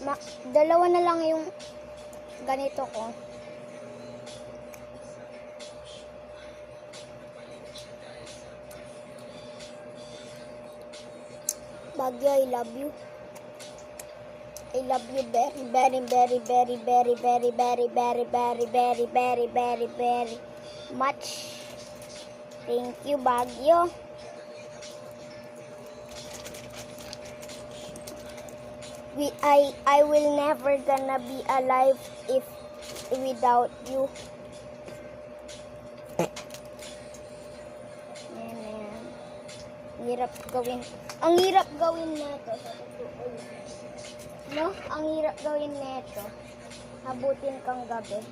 Dalawa na lang yung ganito ko. Bagyo, I love you. I love you very, very, very, very, very, very, very, very, very, very, very, very, very much. Thank you, Bagyo. I will never gonna be alive if without you. Yan. Hirap gawin. Ang hirap gawin nito sa totoo. No? Ang hirap gawin nito. Habutin kang gabi.